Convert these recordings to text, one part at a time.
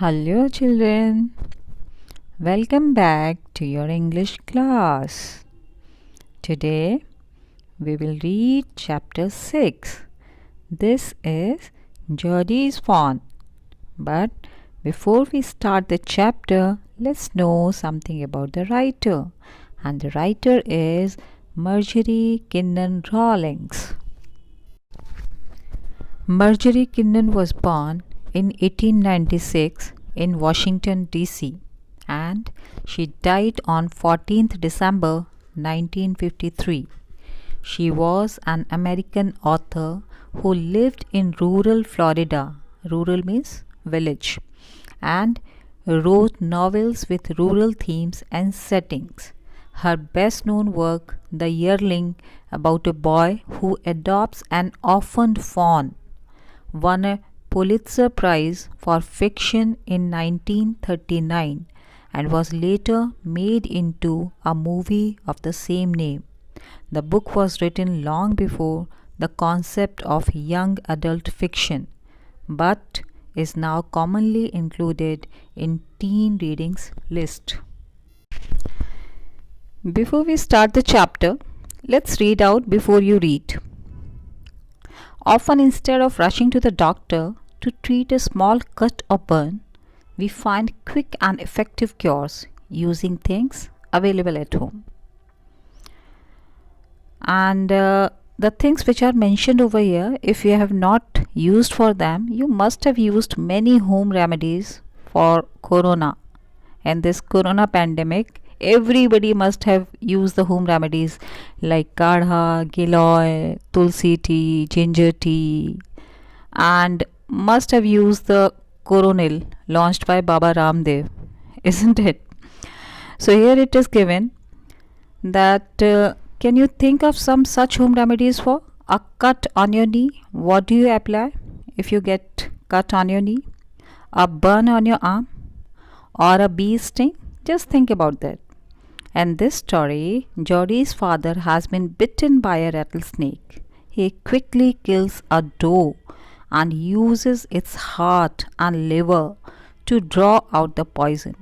Hello, children. Welcome back to your English class. Today we will read chapter 6. This is Jody's Fawn. But before we start the chapter, let's know something about the writer. And the writer is Marjorie Kinnan Rawlings. Marjorie Kinnan was born in 1896 in Washington, D.C. and she died on 14th December 1953. She was an American author who lived in rural Florida. Rural means village, and wrote novels with rural themes and settings. Her best known work, The Yearling, about a boy who adopts an orphaned fawn, won a Pulitzer Prize for Fiction in 1939 and was later made into a movie of the same name. The book was written long before the concept of young adult fiction, but is now commonly included in teen readings list. Before we start the chapter, let's read out before you read. Often, instead of rushing to the doctor to treat a small cut or burn, we find quick and effective cures using things available at home. And the things which are mentioned over here, if you have not used for them, you must have used many home remedies for corona. And this corona pandemic, everybody must have used the home remedies like kadha, giloy, tulsi tea, ginger tea, and must have used the coronil launched by Baba Ramdev, isn't it? So here it is given that can you think of some such home remedies for a cut on your knee? What do you apply if you get cut on your knee? A burn on your arm or a bee sting? Just think about that. And this story, Jody's father has been bitten by a rattlesnake. He quickly kills a doe and uses its heart and liver to draw out the poison.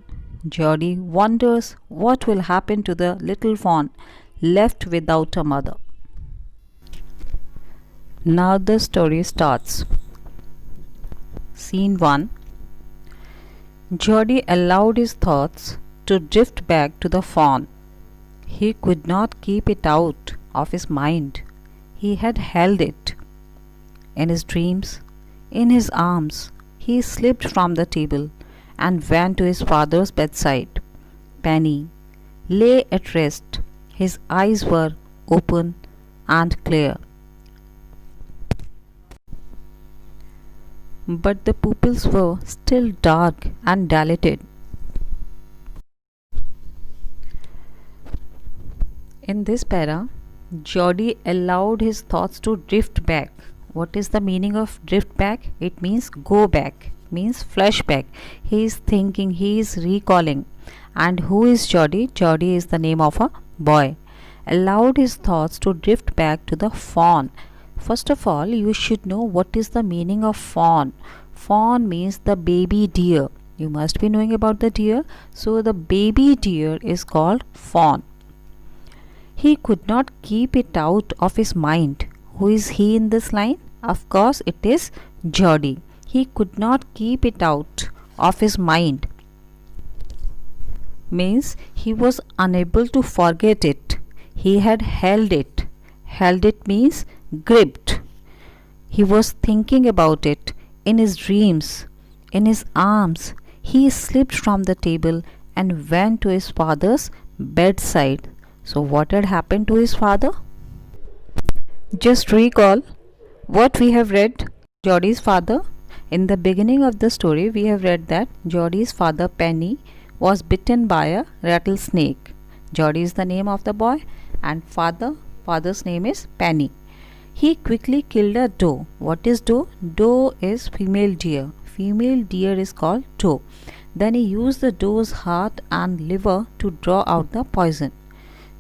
Jody wonders what will happen to the little fawn left without a mother. Now the story starts. Scene 1. Jody allowed his thoughts to drift back to the fawn. He could not keep it out of his mind. He had held it. In his dreams, in his arms, he slipped from the table and went to his father's bedside. Penny lay at rest. His eyes were open and clear, but the pupils were still dark and dilated. In this para, Jody allowed his thoughts to drift back. What is the meaning of drift back? It means go back, means flashback. He is thinking, he is recalling. And who is Jody? Jody is the name of a boy. Allowed his thoughts to drift back to the fawn. First of all, you should know what is the meaning of fawn. Fawn means the baby deer. You must be knowing about the deer. So the baby deer is called fawn. He could not keep it out of his mind. Who is he in this line? Of course, it is Jody. He could not keep it out of his mind. Means he was unable to forget it. He had held it. Held it means gripped. He was thinking about it in his dreams, in his arms. He slipped from the table and went to his father's bedside. So what had happened to his father? Just recall what we have read. Jody's father, in the beginning of the story, we have read that Jody's father Penny was bitten by a rattlesnake. Jody is the name of the boy and father's name is Penny. He quickly killed a doe. What is doe? Doe is female deer. Female deer is called doe. Then he used the doe's heart and liver to draw out the poison.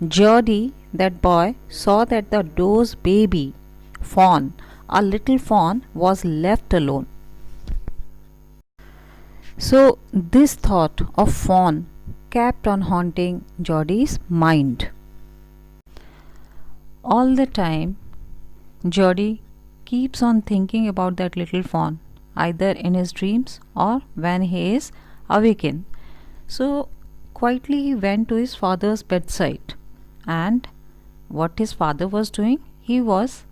Jody, that boy, saw that the doe's baby, fawn, a little fawn, was left alone. So, this thought of Fawn kept on haunting Jody's mind. All the time, Jody keeps on thinking about that little Fawn, either in his dreams or when he is awakened. So, quietly he went to his father's bedside, and what his father was doing, he was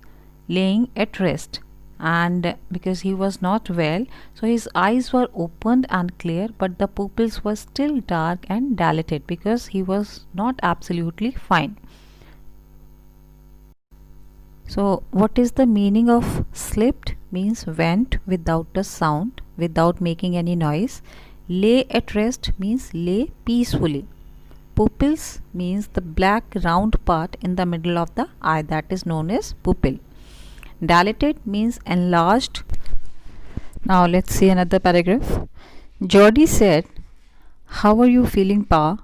laying at rest, and because he was not well, so his eyes were opened and clear, but the pupils were still dark and dilated because he was not absolutely fine. So what is the meaning of slipped? Means went without a sound, without making any noise. Lay at rest means lay peacefully. Pupils means the black round part in the middle of the eye, that is known as pupil. Dilated means enlarged. Now let's see another paragraph. Jody said, "How are you feeling, Pa?"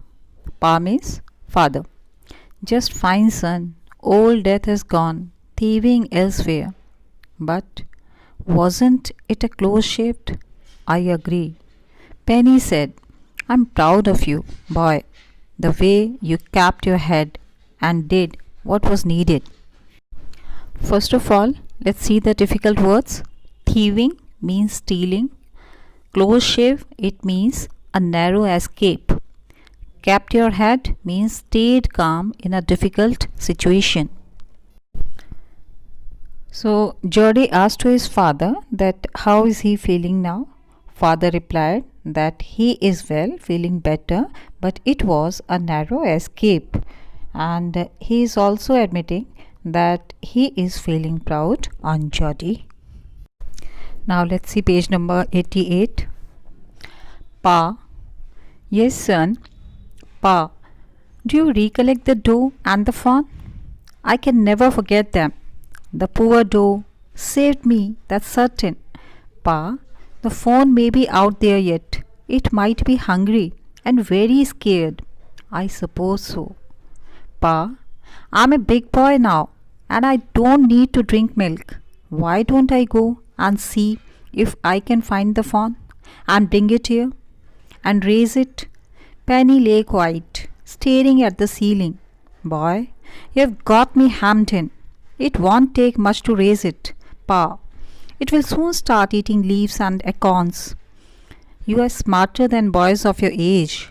Pa means father. "Just fine, son. Old death is gone, thieving elsewhere." "But wasn't it a close shaved?" "I agree." Penny said, "I'm proud of you, boy, the way you kept your head and did what was needed." First of all, let's see the difficult words. Thieving means stealing. Close shave, it means a narrow escape. Kept your head means stayed calm in a difficult situation. So Jody asked to his father that how is he feeling now. Father replied that he is well, feeling better, but it was a narrow escape. And he is also admitting that he is feeling proud on Jody. Now let's see page number 88. Pa. Yes, son. Pa, do you recollect the doe and the fawn? I can never forget them. The poor doe saved me, that's certain. Pa, the fawn may be out there yet. It might be hungry and very scared. I suppose so. Pa, I'm a big boy now and I don't need to drink milk. Why don't I go and see if I can find the fawn and bring it here and raise it? Penny lay quiet, staring at the ceiling. Boy, you've got me hemmed in. It won't take much to raise it, Pa. It will soon start eating leaves and acorns. You are smarter than boys of your age.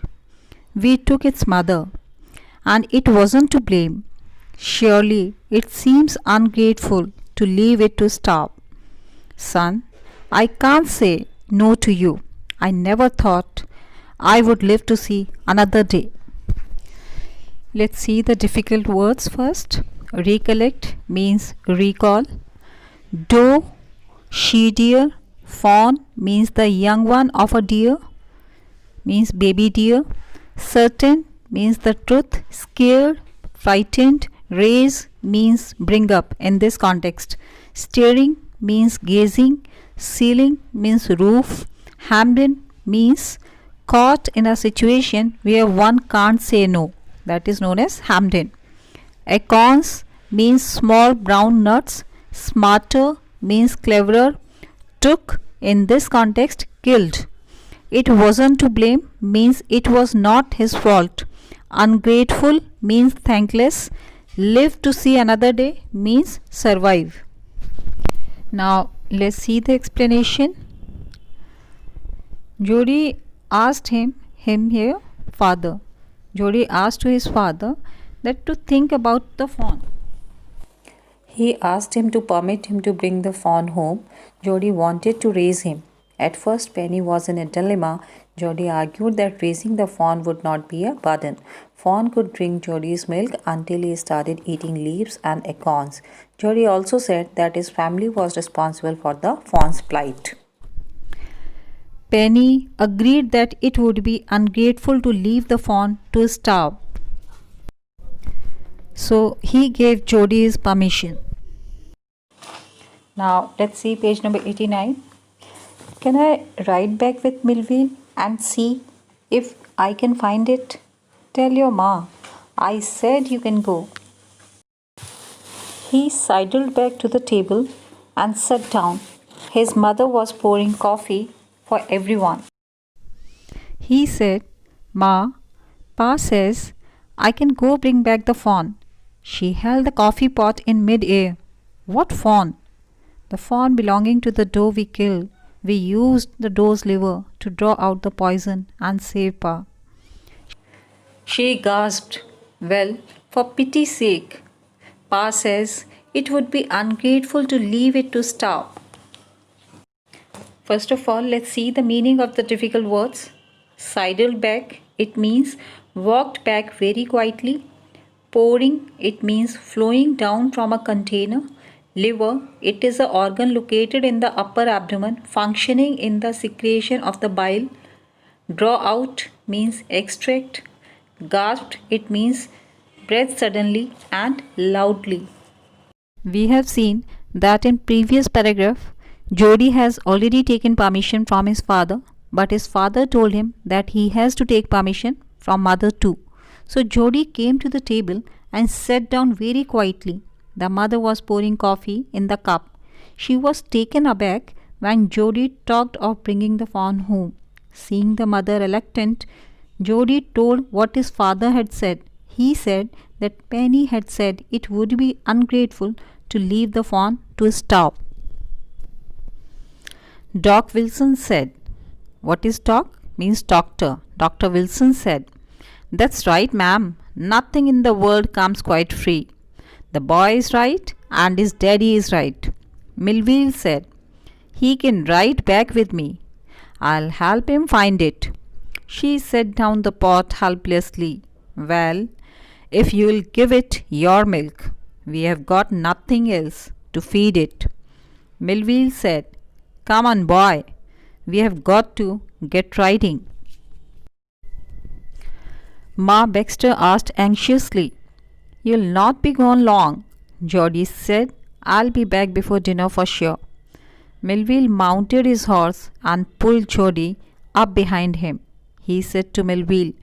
We took its mother, and it wasn't to blame. Surely it seems ungrateful to leave it to starve. Son, I can't say no to you. I never thought I would live to see another day. Let's see the difficult words first. Recollect means recall. Doe, she deer. Fawn means the young one of a deer, means baby deer. Certain means the truth. Scared, frightened. Raise means bring up in this context. Staring means gazing. Ceiling means roof. Hemmed in means caught in a situation where one can't say no. That is known as hemmed in. Acorns means small brown nuts. Smarter means cleverer. Took in this context killed. It wasn't to blame means it was not his fault. Ungrateful means thankless. Live to see another day means survive. Now let's see the explanation. Jody asked him here, father. Jody asked to his father that to think about the fawn. He asked him to permit him to bring the fawn home. Jody wanted to raise him. At first, Penny was in a dilemma. Jody argued that raising the fawn would not be a burden. Fawn could drink Jody's milk until he started eating leaves and acorns. Jody also said that his family was responsible for the fawn's plight. Penny agreed that it would be ungrateful to leave the fawn to starve. So he gave Jody his permission. Now let's see page number 89. Can I ride back with Millville and see if I can find it? Tell your ma. I said you can go. He sidled back to the table and sat down. His mother was pouring coffee for everyone. He said, Ma, Pa says I can go bring back the fawn. She held the coffee pot in mid-air. What fawn? The fawn belonging to the doe we killed. We used the doe's liver to draw out the poison and save Pa. She gasped, Well, for pity's sake. Pa says it would be ungrateful to leave it to starve. First of all, let's see the meaning of the difficult words. Sidled back, it means walked back very quietly. Pouring, it means flowing down from a container. Liver, it is an organ located in the upper abdomen, functioning in the secretion of the bile. Draw out means extract. Gasped, it means breathe suddenly and loudly. We have seen that in previous paragraph, Jody has already taken permission from his father, but his father told him that he has to take permission from mother too. So Jody came to the table and sat down very quietly. The mother was pouring coffee in the cup. She was taken aback when Jody talked of bringing the fawn home. Seeing the mother reluctant, Jody told what his father had said. He said that Penny had said it would be ungrateful to leave the fawn to starve. Doc Wilson said, What is doc? Means doctor. Dr. Wilson said, That's right, ma'am. Nothing in the world comes quite free. The boy is right and his daddy is right. Melville said, He can ride back with me. I'll help him find it. She set down the pot helplessly. Well, if you'll give it your milk, we have got nothing else to feed it. Melville said, Come on, boy. We have got to get riding. Ma Baxter asked anxiously, You'll not be gone long. Jody said, I'll be back before dinner for sure. Melville mounted his horse and pulled Jody up behind him. He said to Melville,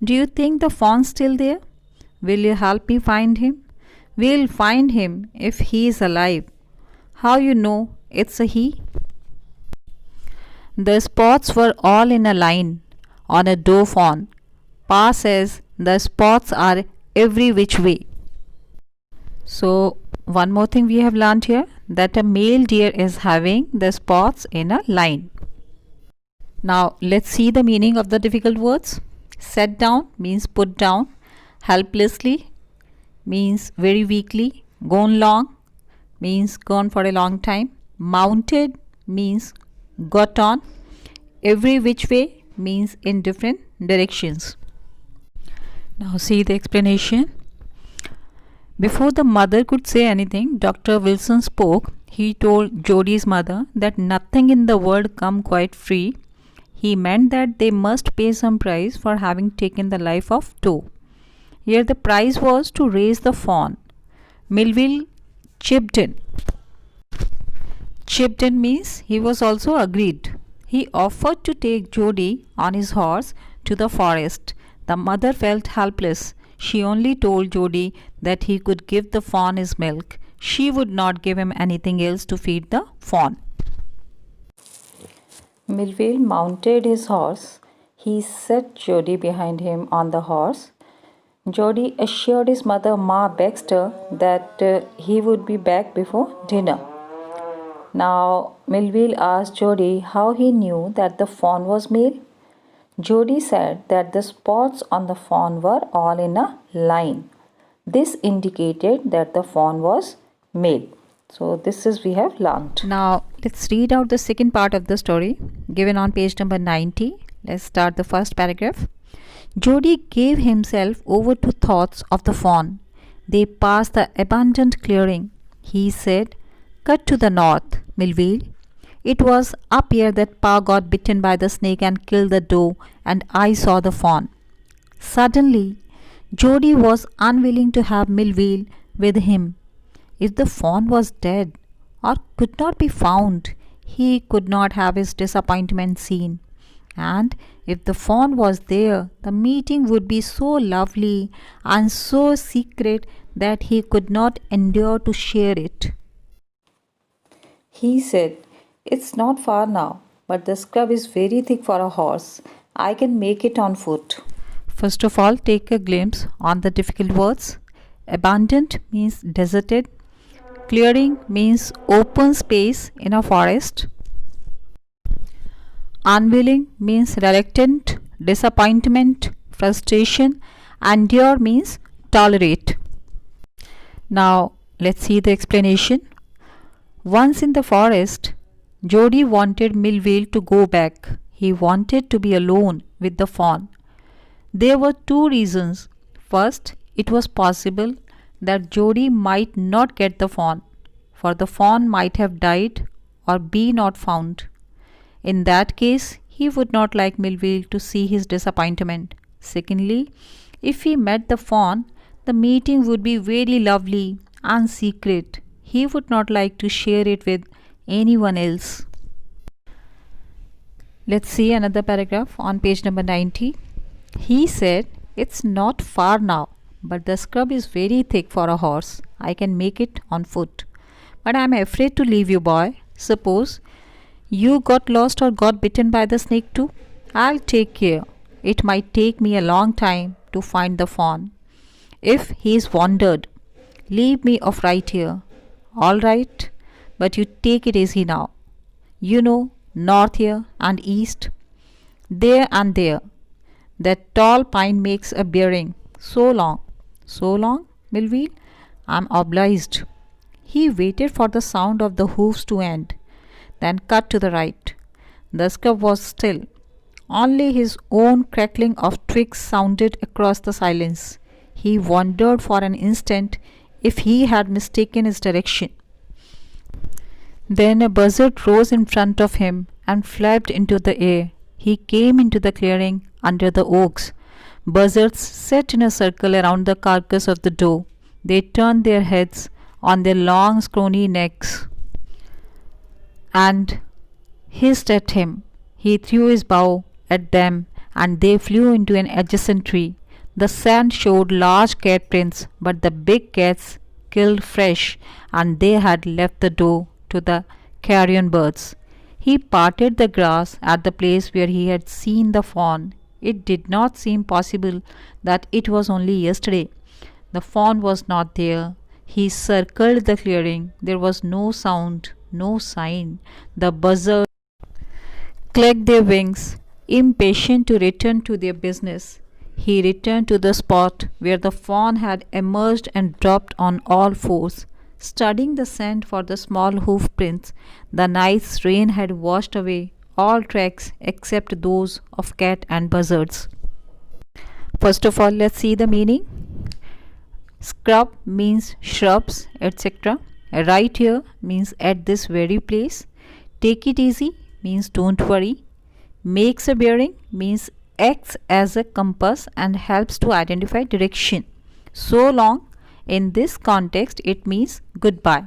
Do you think the fawn's still there? Will you help me find him? We'll find him if he is alive. How you know it's a he? The spots were all in a line on a doe fawn. Pa says the spots are every which way. So, one more thing we have learned here, that a male deer is having the spots in a line. Now, let's see the meaning of the difficult words. Set down means put down. Helplessly means very weakly. Gone long means gone for a long time. Mounted means got on. Every which way means in different directions. Now see the explanation. Before the mother could say anything, Dr. Wilson spoke. He told Jody's mother that nothing in the world come quite free. He meant that they must pay some price for having taken the life of doe. Here the price was to raise the fawn. Melville chipped in. Chipped in means he was also agreed. He offered to take Jody on his horse to the forest. The mother felt helpless. She only told Jody that he could give the fawn his milk. She would not give him anything else to feed the fawn. Melville mounted his horse. He set Jody behind him on the horse. Jody assured his mother, Ma Baxter, that he would be back before dinner. Now, Melville asked Jody how he knew that the fawn was male. Jody said that the spots on the fawn were all in a line. This indicated that the fawn was male. So this is we have learnt. Now let's read out the second part of the story given on page number 90. Let's start the first paragraph. Jody gave himself over to thoughts of the fawn. They passed the abandoned clearing. He said, Cut to the north, Melville. It was up here that Pa got bitten by the snake and killed the doe, and I saw the fawn. Suddenly, Jody was unwilling to have Melville with him. If the fawn was dead or could not be found, he could not have his disappointment seen. And if the fawn was there, the meeting would be so lovely and so secret that he could not endure to share it. He said, It's not far now, but the scrub is very thick for a horse, I can make it on foot. First of all, take a glimpse on the difficult words. Abandoned means deserted. Clearing means open space in a forest. Unwilling means reluctant, disappointment, frustration. Endure means tolerate. Now, let's see the explanation. Once in the forest, Jody wanted Millville to go back. He wanted to be alone with the fawn. There were two reasons. First, it was possible that Jody might not get the fawn, for the fawn might have died or be not found. In that case, he would not like Millville to see his disappointment. Secondly, if he met the fawn, the meeting would be very lovely and secret. He would not like to share it with anyone else. Let's see another paragraph on page number 90. He said, "It's not far now, but the scrub is very thick for a horse. I can make it on foot. But I am afraid to leave you, boy. Suppose you got lost or got bitten by the snake too? I'll take care. It might take me a long time to find the fawn. If he's wandered, leave me off right here. All right, but you take it easy now. You know, north here and east, there and there. That tall pine makes a bearing. So long." "So long, Millville? I'm obliged." He waited for the sound of the hoofs to end, then cut to the right. The scrub was still. Only his own crackling of twigs sounded across the silence. He wondered for an instant if he had mistaken his direction. Then a buzzard rose in front of him and flapped into the air. He came into the clearing under the oaks. Buzzards sat in a circle around the carcass of the doe. They turned their heads on their long scrawny necks and hissed at him. He threw his bow at them and they flew into an adjacent tree. The sand showed large cat prints, but the big cats killed fresh and they had left the doe to the carrion birds. He parted the grass at the place where he had seen the fawn. It did not seem possible that it was only yesterday. The fawn was not there. He circled the clearing. There was no sound, no sign. The buzzards clacked their wings, impatient to return to their business. He returned to the spot where the fawn had emerged and dropped on all fours. Studying the sand for the small hoof prints, the night's rain had washed away all tracks except those of cat and buzzards. First of all, let's see the meaning. Scrub means shrubs, etc. Right here means at this very place. Take it easy means don't worry. Makes a bearing means acts as a compass and helps to identify direction. So long, in this context, it means goodbye.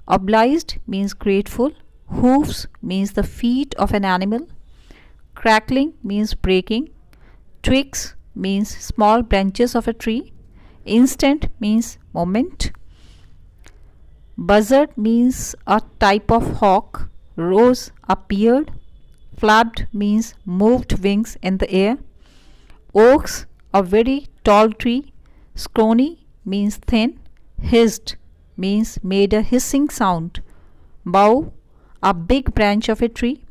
Obliged means grateful. Hoofs means the feet of an animal. Crackling means breaking. Twigs means small branches of a tree. Instant means moment. Buzzard means a type of hawk. Rose appeared. Flapped means moved wings in the air. Oaks, a very tall tree. Scrawny means thin. Hissed means made a hissing sound. Bough, a big branch of a tree.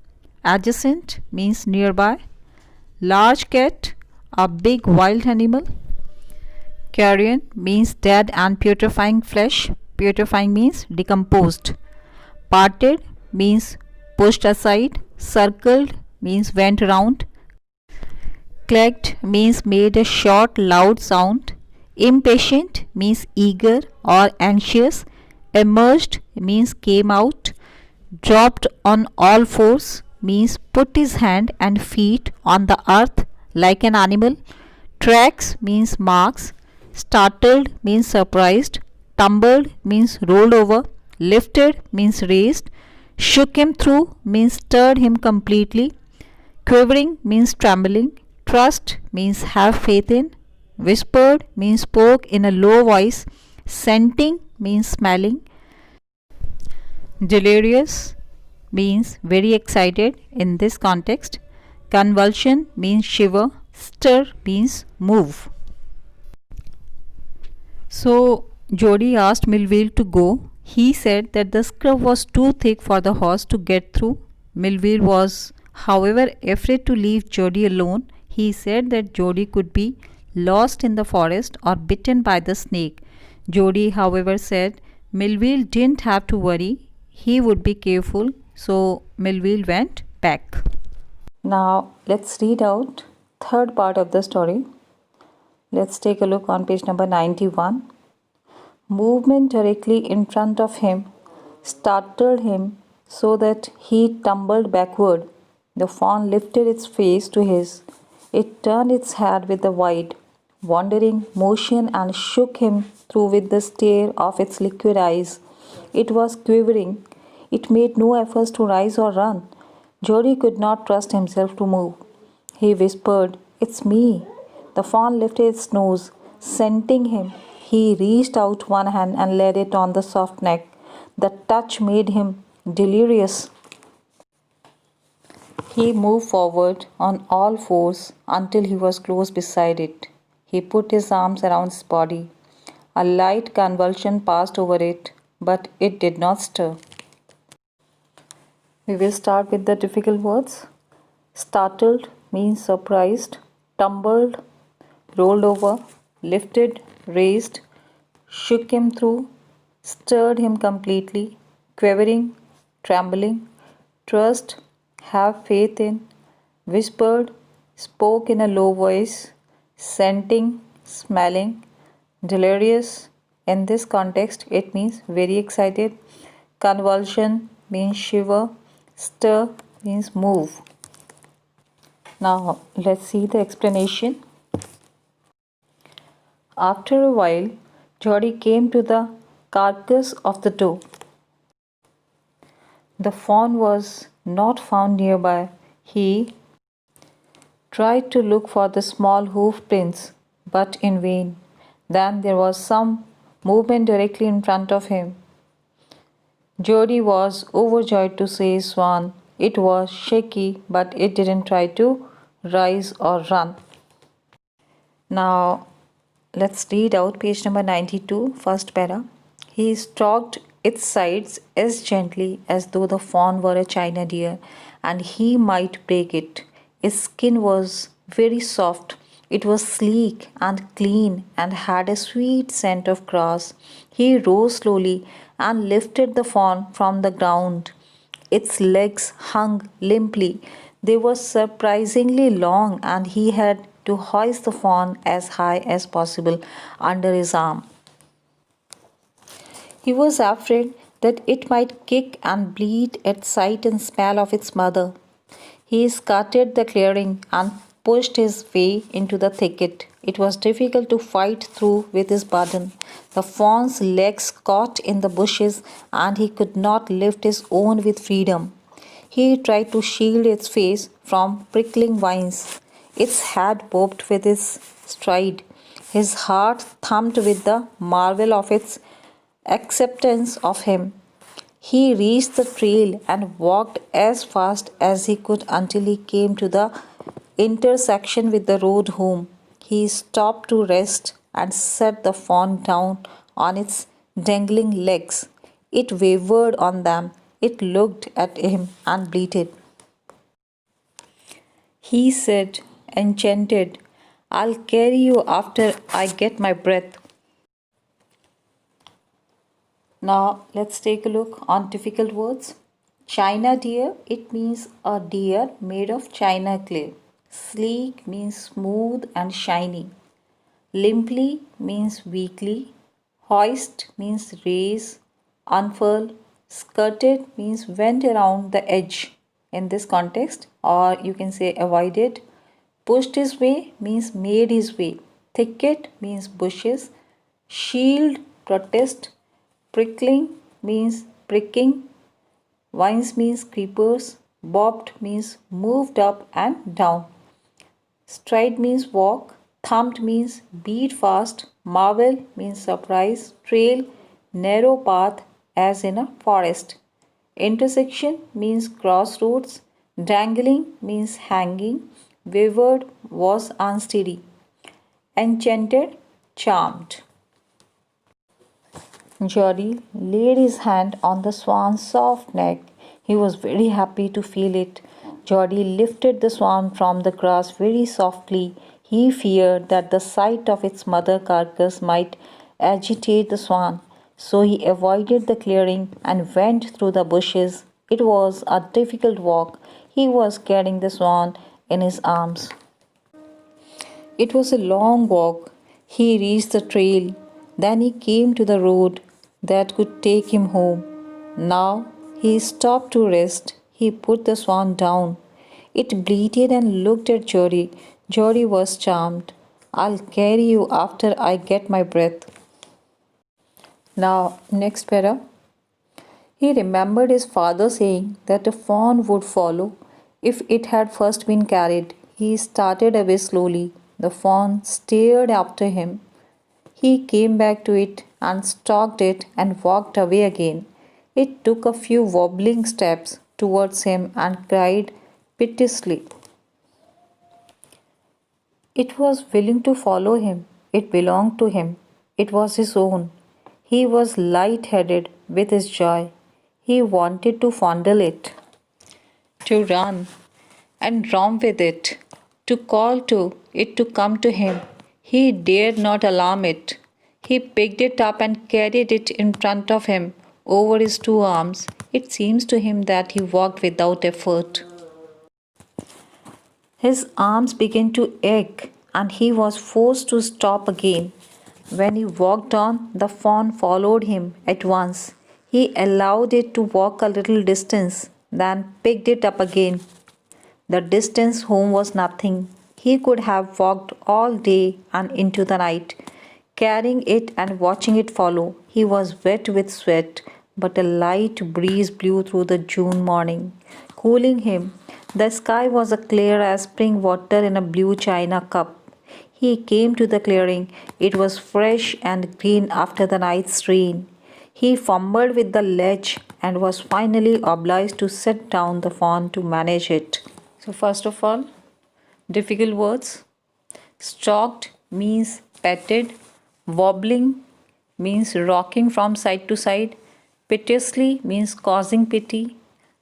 Adjacent means nearby. Large cat, a big wild animal. Carrion means dead and putrefying flesh. Putrefying means decomposed. Parted means pushed aside. Circled means went round. Clacked means made a short loud sound. Impatient means eager or anxious. Emerged means came out. Dropped on all fours means put his hand and feet on the earth like an animal. Tracks means marks. Startled means surprised. Tumbled means rolled over. Lifted means raised. Shook him through means stirred him completely. Quivering means trembling. Trust means have faith in. Whispered means spoke in a low voice. Scenting means smelling. Delirious means very excited in this context. Convulsion means shiver. Stir means move. So Jody asked Millville to go. He said that the scrub was too thick for the horse to get through. Millville was, however, afraid to leave Jody alone. He said that Jody could be lost in the forest or bitten by the snake. Jody, however, said Millville didn't have to worry. He would be careful. So Millville went back. Now let's read out third part of the story. Let's take a look on page number 91. Movement directly in front of him startled him so that he tumbled backward. The fawn lifted its face to his. It turned its head with a wide, wandering motion and shook him through with the stare of its liquid eyes. It was quivering. It made no efforts to rise or run. Jody could not trust himself to move. He whispered, "It's me." The fawn lifted its nose, scenting him. He reached out one hand and laid it on the soft neck. The touch made him delirious. He moved forward on all fours until he was close beside it. He put his arms around its body. A light convulsion passed over it, but it did not stir. We will start with the difficult words. Startled means surprised, tumbled, rolled over, lifted, raised, shook him through, stirred him completely, quivering, trembling, trust, have faith in, whispered, spoke in a low voice, scenting, smelling, delirious. In this context, it means very excited. Convulsion means shiver, stir means move. Now let's see the explanation. After a while, Jody came to the carcass of the doe. The fawn was not found nearby. He tried to look for the small hoof prints, but in vain. Then there was some movement directly in front of him. Jody was overjoyed to see his swan. It was shaky, but it didn't try to rise or run. Now let's read out page number 92, first para. He stroked its sides as gently as though the fawn were a china deer and he might break it. Its skin was very soft. It was sleek and clean and had a sweet scent of grass. He rose slowly and lifted the fawn from the ground. Its legs hung limply. They were surprisingly long, and he had to hoist the fawn as high as possible under his arm. He was afraid that it might kick and bleed at sight and smell of its mother. He skirted the clearing and pushed his way into the thicket. It was difficult to fight through with his burden. The fawn's legs caught in the bushes and he could not lift his own with freedom. He tried to shield its face from prickling vines. Its head bobbed with his stride. His heart thumped with the marvel of its acceptance of him. He reached the trail and walked as fast as he could until he came to the intersection with the road home. He stopped to rest and set the fawn down on its dangling legs. It wavered on them. It looked at him and bleated. He said, enchanted, "I'll carry you after I get my breath." Now let's take a look on difficult words. China deer, it means a deer made of china clay. Sleek means smooth and shiny. Limply means weakly. Hoist means raise. Unfurl. Skirted means went around the edge in this context, or you can say avoided. Pushed his way means made his way. Thicket means bushes. Shield, protest. Prickling means pricking. Vines means creepers. Bobbed means moved up and down. Stride means walk. Thumped means beat fast. Marvel means surprise. Trail, narrow path as in a forest. Intersection means crossroads. Dangling means hanging. Wavered was unsteady. Enchanted, charmed. Jody laid his hand on the swan's soft neck. He was very happy to feel it. Jody lifted the swan from the grass very softly. He feared that the sight of its mother carcass might agitate the swan, so he avoided the clearing and went through the bushes. It was a difficult walk. He was carrying the swan in his arms. It was a long walk. He reached the trail. Then he came to the road that could take him home. Now he stopped to rest. He put the swan down. It bleated and looked at Jody. Jody was charmed. I'll carry you after I get my breath. Now, next para. He remembered his father saying that a fawn would follow if it had first been carried. He started away slowly. The fawn stared after him. He came back to it and stalked it and walked away again. It took a few wobbling steps towards him and cried piteously. It was willing to follow him. It belonged to him. It was his own. He was light-headed with his joy. He wanted to fondle it, to run and romp with it, to call to it to come to him. He dared not alarm it. He picked it up and carried it in front of him over his two arms. It seems to him that he walked without effort. His arms began to ache and he was forced to stop again. When he walked on, the fawn followed him at once. He allowed it to walk a little distance, then picked it up again. The distance home was nothing. He could have walked all day and into the night, carrying it and watching it follow. He was wet with sweat, but a light breeze blew through the June morning, cooling him. The sky was as clear as spring water in a blue china cup. He came to the clearing. It was fresh and green after the night's rain. He fumbled with the ledge and was finally obliged to set down the fawn to manage it. So, first of all, difficult words. Stalked means petted. Wobbling means rocking from side to side. Piteously means causing pity.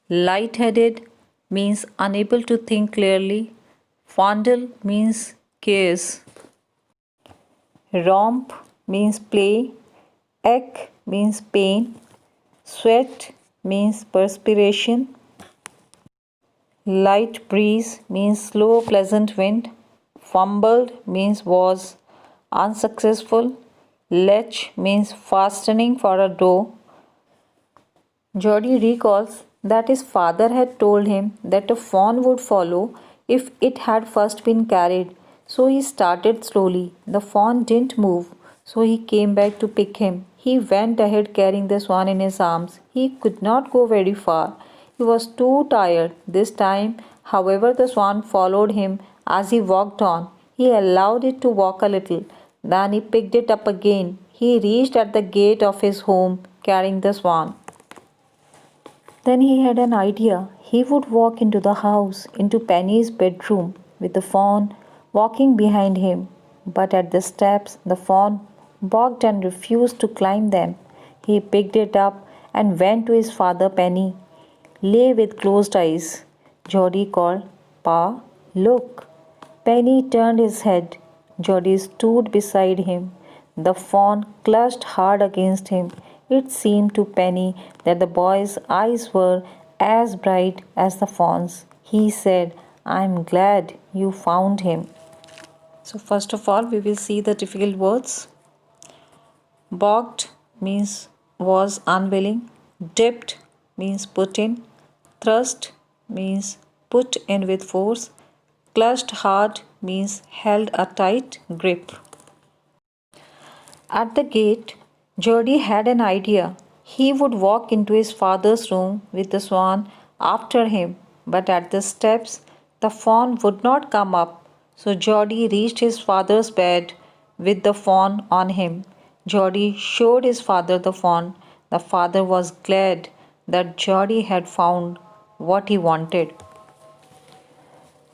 Light-headed means unable to think clearly. Fondle means cares. Romp means play. Ache means pain. Sweat means perspiration. Light breeze means slow, pleasant wind. Fumbled means was unsuccessful. Latch means fastening for a door. Jody recalls that his father had told him that a fawn would follow if it had first been carried. So he started slowly. The fawn didn't move, so he came back to pick him. He went ahead carrying the swan in his arms. He could not go very far. He was too tired. This time, however, the swan followed him as he walked on. He allowed it to walk a little. Then he picked it up again. He reached at the gate of his home carrying the swan. Then he had an idea. He would walk into the house, into Penny's bedroom, with the fawn walking behind him. But at the steps, the fawn balked and refused to climb them. He picked it up and went to his father. Penny lay with closed eyes. Jody called, "Pa, look." Penny turned his head. Jody stood beside him. The fawn clutched hard against him. It seemed to Penny that the boy's eyes were as bright as the fawn's. He said, "I'm glad you found him." So first of all, we will see the difficult words. Balked means was unwilling. Dipped means put in. Thrust means put in with force. Clutched hard means held a tight grip. At the gate, Jody had an idea. He would walk into his father's room with the swan after him, but at the steps, the fawn would not come up. So Jody reached his father's bed with the fawn on him. Jody showed his father the fawn. The father was glad that Jody had found what he wanted.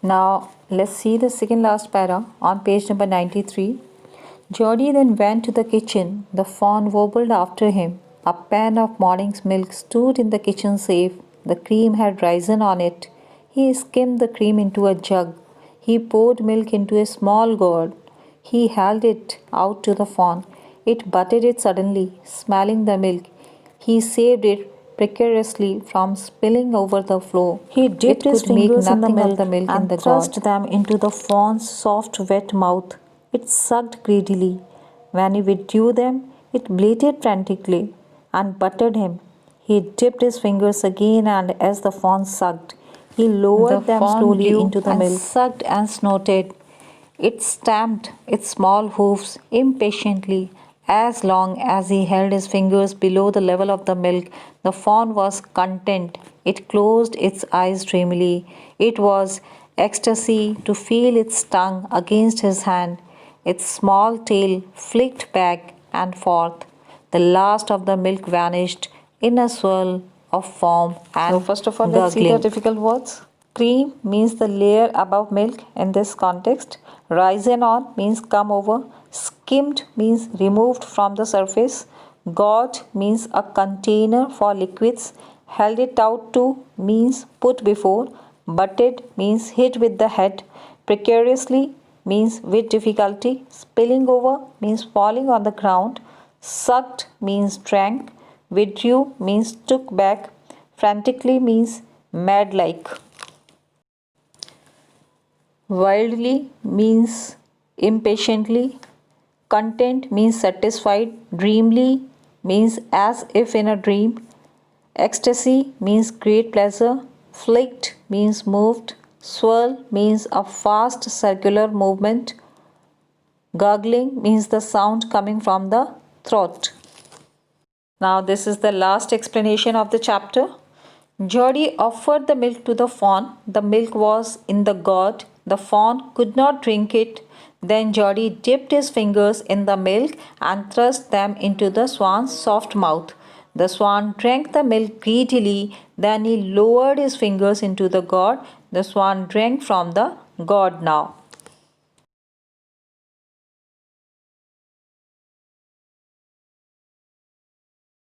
Now let's see the second last para on page number 93. Jody then went to the kitchen. The fawn wobbled after him. A pan of morning's milk stood in the kitchen safe. The cream had risen on it. He skimmed the cream into a jug. He poured milk into a small gourd. He held it out to the fawn. It butted it suddenly, smelling the milk. He saved it precariously from spilling over the floor. He dipped his fingers in the milk and thrust them into the fawn's soft, wet mouth. It sucked greedily. When he withdrew them, it bleated frantically and butted him. He dipped his fingers again, and as the fawn sucked, he lowered them slowly into the milk. Sucked and snorted. It stamped its small hoofs impatiently. As long as he held his fingers below the level of the milk, the fawn was content. It closed its eyes dreamily. It was ecstasy to feel its tongue against his hand. Its small tail flicked back and forth. The last of the milk vanished in a swirl of foam and So first of all, let's see the difficult words. Cream means the layer above milk in this context. Risen on means come over. Skimmed means removed from the surface. Gourd means a container for liquids. Held it out to means put before. Butted means hit with the head. Precariously means with difficulty. Spilling over means falling on the ground. Sucked means drank. Withdrew means took back. Frantically means mad like. Wildly means impatiently. Content means satisfied. Dreamily means as if in a dream. Ecstasy means great pleasure. Flicked means moved. Swirl means a fast circular movement. Gurgling means the sound coming from the throat. Now this is the last explanation of the chapter. Jody offered the milk to the fawn. The milk was in the gourd. The fawn could not drink it. Then Jody dipped his fingers in the milk and thrust them into the swan's soft mouth. The swan drank the milk greedily. Then he lowered his fingers into the gourd. The swan drank from the gourd now.